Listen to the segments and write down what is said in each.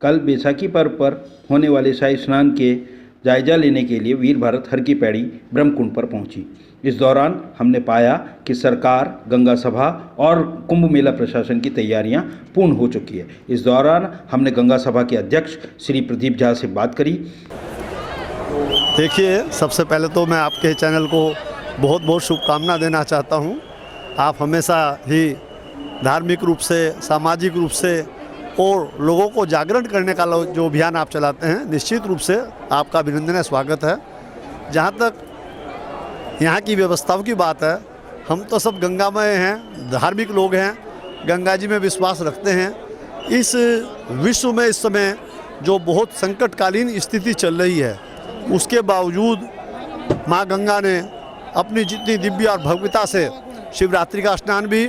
कल बैसाखी पर्व पर होने वाले शाही स्नान के जायजा लेने के लिए वीर भारत हर की पैड़ी ब्रह्मकुंड पर पहुंची। इस दौरान हमने पाया कि सरकार, गंगा सभा और कुंभ मेला प्रशासन की तैयारियां पूर्ण हो चुकी है। इस दौरान हमने गंगा सभा के अध्यक्ष श्री प्रदीप झा से बात करी। देखिए, सबसे पहले तो मैं आपके चैनल को बहुत बहुत शुभकामना देना चाहता हूं। आप हमेशा ही धार्मिक रूप से, सामाजिक रूप से और लोगों को जागरण करने का जो अभियान आप चलाते हैं, निश्चित रूप से आपका अभिनंदन है, स्वागत है। जहां तक यहाँ की व्यवस्थाओं की बात है, हम तो सब गंगामय हैं, धार्मिक लोग हैं, गंगा जी में विश्वास रखते हैं। इस विश्व में इस समय जो बहुत संकटकालीन स्थिति चल रही है, उसके बावजूद माँ गंगा ने अपनी जितनी दिव्य और भव्यता से शिवरात्रि का स्नान भी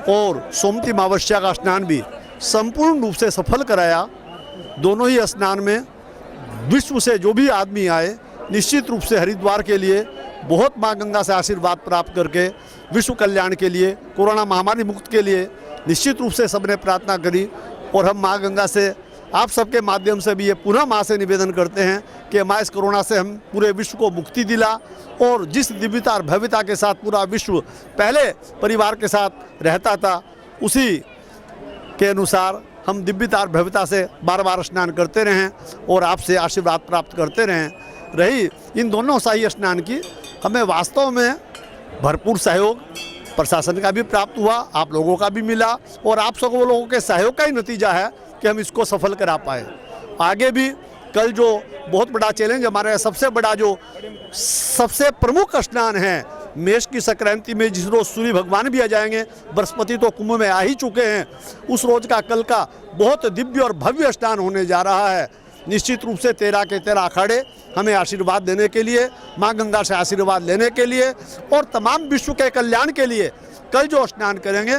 और सोमती अमावस्या का स्नान भी संपूर्ण रूप से सफल कराया। दोनों ही स्नान में विश्व से जो भी आदमी आए, निश्चित रूप से हरिद्वार के लिए बहुत माँ गंगा से आशीर्वाद प्राप्त करके विश्व कल्याण के लिए, कोरोना महामारी मुक्त के लिए निश्चित रूप से सबने प्रार्थना करी। और हम माँ गंगा से, आप सबके माध्यम से भी ये पुनः माँ से निवेदन करते हैं कि माँ, इस कोरोना से हम पूरे विश्व को मुक्ति दिला और जिस दिव्यता और भव्यता के साथ पूरा विश्व पहले परिवार के साथ रहता था, उसी के अनुसार हम दिव्यता और भव्यता से बार बार स्नान करते रहें और आपसे आशीर्वाद प्राप्त करते रहें। रही इन दोनों शाही स्नान की, हमें वास्तव में भरपूर सहयोग प्रशासन का भी प्राप्त हुआ, आप लोगों का भी मिला और आप सब लोगों के सहयोग का ही नतीजा है कि हम इसको सफल करा पाए। आगे भी कल जो बहुत बड़ा चैलेंज हमारे, सबसे बड़ा जो सबसे प्रमुख स्नान है, मेष की संक्रांति में जिस रोज सूर्य भगवान भी आ जाएंगे, बृहस्पति तो कुंभ में आ ही चुके हैं, उस रोज का कल का बहुत दिव्य और भव्य स्नान होने जा रहा है। निश्चित रूप से 13 के 13 अखाड़े हमें आशीर्वाद देने के लिए, माँ गंगा से आशीर्वाद लेने के लिए और तमाम विश्व के कल्याण के लिए कल जो स्नान करेंगे,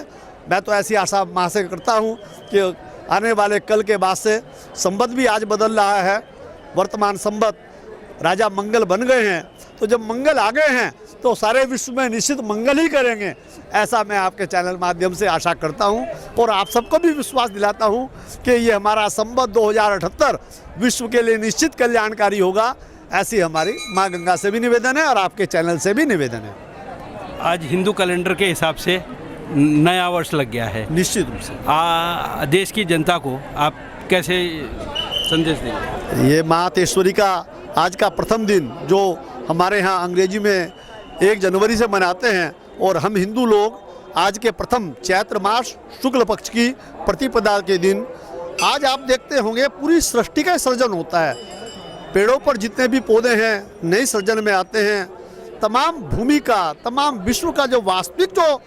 मैं तो ऐसी आशा माँ से करता हूँ कि आने वाले कल के बाद से संवत भी आज बदल रहा है। वर्तमान संवत राजा मंगल बन गए हैं, तो जब मंगल आ गए हैं तो सारे विश्व में निश्चित मंगल ही करेंगे, ऐसा मैं आपके चैनल माध्यम से आशा करता हूं और आप सबको भी विश्वास दिलाता हूं कि ये हमारा संवत 2078 विश्व के लिए निश्चित कल्याणकारी होगा। ऐसी हमारी माँ गंगा से भी निवेदन है और आपके चैनल से भी निवेदन है। आज हिंदू कैलेंडर के हिसाब से नया वर्ष लग गया है, निश्चित रूप से देश की जनता को आप कैसे संदेश देंगे? ये माँ तेश्वरी का आज का प्रथम दिन, जो हमारे यहाँ अंग्रेजी में 1 जनवरी से मनाते हैं, और हम हिंदू लोग आज के प्रथम चैत्र मास शुक्ल पक्ष की प्रतिपदा के दिन, आज आप देखते होंगे पूरी सृष्टि का सृजन होता है। पेड़ों पर जितने भी पौधे हैं नए सृजन में आते हैं। तमाम भूमि का, तमाम विश्व का जो वास्तविक जो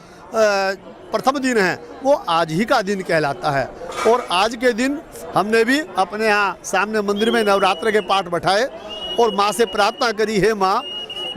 प्रथम दिन है, वो आज ही का दिन कहलाता है। और आज के दिन हमने भी अपने यहाँ सामने मंदिर में नवरात्र के पाठ बैठाए और माँ से प्रार्थना करी, हे माँ,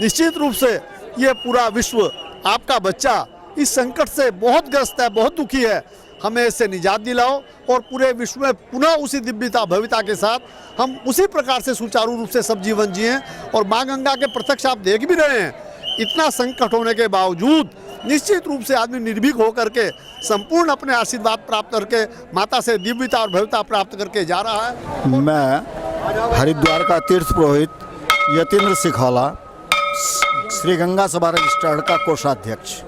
निश्चित रूप से ये पूरा विश्व, आपका बच्चा इस संकट से बहुत ग्रस्त है, बहुत दुखी है, हमें इससे निजात दिलाओ और पूरे विश्व में पुनः उसी दिव्यता भव्यता के साथ हम उसी प्रकार से सुचारू रूप से सब जीवन जिएं। और माँ गंगा के प्रत्यक्ष आप देख भी रहे हैं, इतना संकट होने के बावजूद निश्चित रूप से आदमी निर्भीक होकर के संपूर्ण अपने आशीर्वाद प्राप्त करके माता से दिव्यता और भव्यता प्राप्त करके जा रहा है। मैं हरिद्वार का तीर्थ पुरोहित यतीन्द्र सिखौला, श्री गंगा सभा रजिस्टर्ड का कोषाध्यक्ष।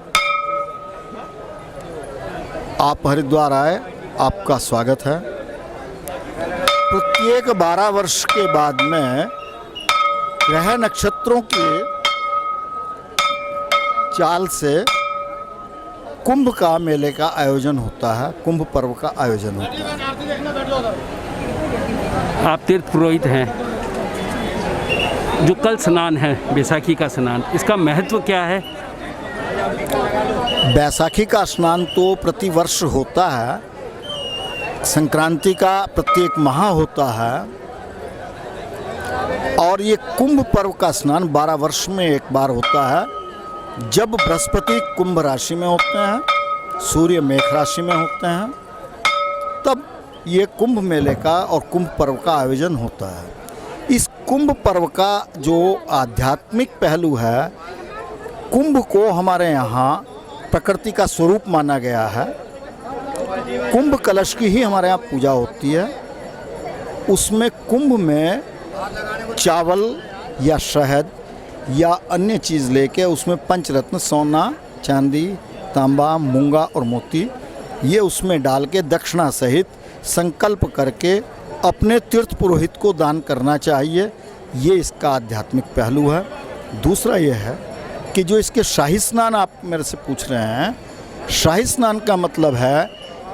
आप हरिद्वार आए, आपका स्वागत है। प्रत्येक 12 वर्ष के बाद में ग्रह नक्षत्रों के चाल से कुंभ का मेले का आयोजन होता है, कुंभ पर्व का आयोजन होता है। आप तीर्थ पुरोहित हैं, जो कल स्नान है बैसाखी का स्नान, इसका महत्व क्या है? बैसाखी का स्नान तो प्रतिवर्ष होता है, संक्रांति का प्रत्येक माह होता है, और ये कुंभ पर्व का स्नान 12 वर्ष में एक बार होता है, जब बृहस्पति कुंभ राशि में होते हैं, सूर्य मेष राशि में होते हैं, तब ये कुंभ मेले का और कुंभ पर्व का आयोजन होता है। इस कुंभ पर्व का जो आध्यात्मिक पहलू है, कुंभ को हमारे यहाँ प्रकृति का स्वरूप माना गया है। कुंभ कलश की ही हमारे यहाँ पूजा होती है उसमें कुंभ में चावल या शहद या अन्य चीज़ लेके उसमें पंचरत्न सोना, चांदी, तांबा, मूंगा और मोती ये उसमें डाल के दक्षिणा सहित संकल्प करके अपने तीर्थ पुरोहित को दान करना चाहिए। ये इसका आध्यात्मिक पहलू है। दूसरा ये है कि जो इसके शाही स्नान आप मेरे से पूछ रहे हैं, शाही स्नान का मतलब है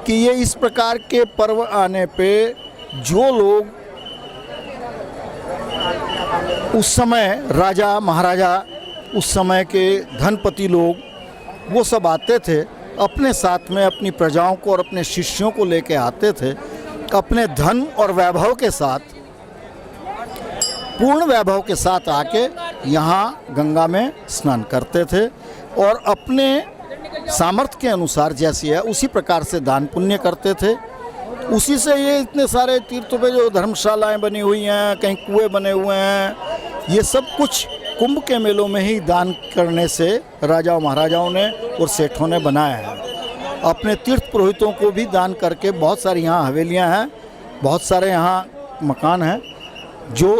कि ये इस प्रकार के पर्व आने पे जो लोग उस समय राजा महाराजा, उस समय के धनपति लोग, वो सब आते थे, अपने साथ में अपनी प्रजाओं को और अपने शिष्यों को लेके आते थे, अपने धन और वैभव के साथ, पूर्ण वैभव के साथ आके यहाँ गंगा में स्नान करते थे और अपने सामर्थ्य के अनुसार जैसी है उसी प्रकार से दान पुण्य करते थे। उसी से ये इतने सारे तीर्थों पे जो धर्मशालाएं बनी हुई हैं, कहीं कुएं बने हुए हैं, ये सब कुछ कुंभ के मेलों में ही दान करने से राजाओं महाराजाओं ने और सेठों ने बनाया है। अपने तीर्थ पुरोहितों को भी दान करके बहुत सारी यहाँ हवेलियाँ हैं, बहुत सारे यहाँ मकान हैं जो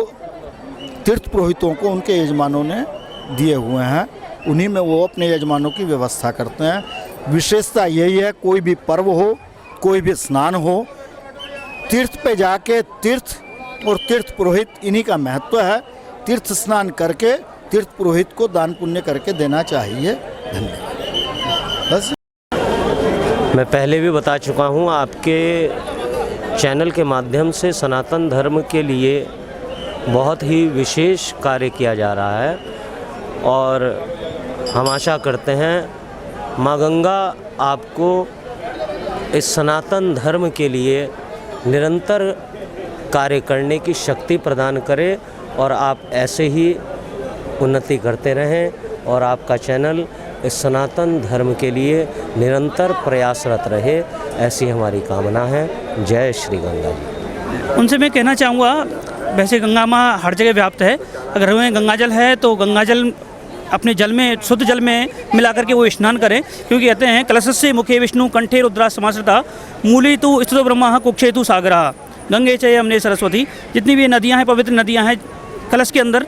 तीर्थ पुरोहितों को उनके यजमानों ने दिए हुए हैं, उन्हीं में वो अपने यजमानों की व्यवस्था करते हैं। विशेषता यही है, कोई भी पर्व हो, कोई भी स्नान हो, तीर्थ पे जाके तीर्थ और तीर्थ पुरोहित इन्हीं का महत्व है। तीर्थ स्नान करके तीर्थ पुरोहित को दान पुण्य करके देना चाहिए। धन्यवाद। बस मैं पहले भी बता चुका हूँ, आपके चैनल के माध्यम से सनातन धर्म के लिए बहुत ही विशेष कार्य किया जा रहा है और हम आशा करते हैं माँ गंगा आपको इस सनातन धर्म के लिए निरंतर कार्य करने की शक्ति प्रदान करे और आप ऐसे ही उन्नति करते रहें और आपका चैनल इस सनातन धर्म के लिए निरंतर प्रयासरत रहे, ऐसी हमारी कामना है। जय श्री गंगा जी। उनसे मैं कहना चाहूँगा, वैसे गंगा माँ हर जगह व्याप्त है, अगर हमें गंगाजल है तो गंगाजल अपने जल में, शुद्ध जल में मिला करके वो स्नान करें, क्योंकि कहते हैं कलशस्य मुखे विष्णु कंठे रुद्रा समाश्रिता मूली तु स्थितो ब्रह्मा कुक्षेतु सागरा गंगे च यमुने सरस्वती। जितनी भी नदियाँ हैं, पवित्र नदियाँ हैं, कलश के अंदर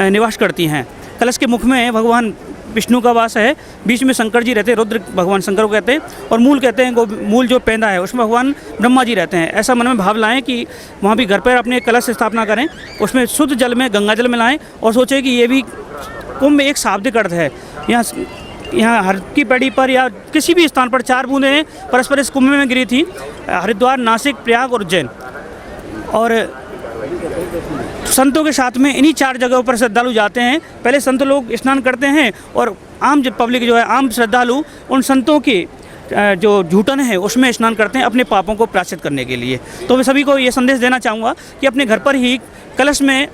निवास करती हैं। कलश के मुख में भगवान विष्णु का वास है, बीच में शंकर जी रहते हैं, रुद्र भगवान शंकर को कहते हैं, और मूल कहते हैं, मूल जो पेंदा है उसमें भगवान ब्रह्मा जी रहते हैं। ऐसा मन में भाव लाएं कि वहाँ भी घर पर अपने कलश स्थापना करें, उसमें शुद्ध जल में गंगा जल मिलाएं और सोचें कि ये भी कुंभ में एक शाब्दिक अर्थ है। यहाँ हर की पैड़ी पर या किसी भी स्थान पर 4 बूंदें परस्पर इस कुंभ में गिरी थी, हरिद्वार, नासिक, प्रयाग और उज्जैन। और संतों के साथ में इन्हीं 4 जगहों पर श्रद्धालु जाते हैं। पहले संत लोग स्नान करते हैं और आम पब्लिक जो है, आम श्रद्धालु उन संतों की जो झूठन है उसमें स्नान करते हैं अपने पापों को प्रायश्चित करने के लिए। तो मैं सभी को ये संदेश देना चाहूँगा कि अपने घर पर ही कलश में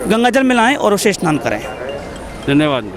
गंगाजल मिलाएं और उसे स्नान करें। धन्यवाद।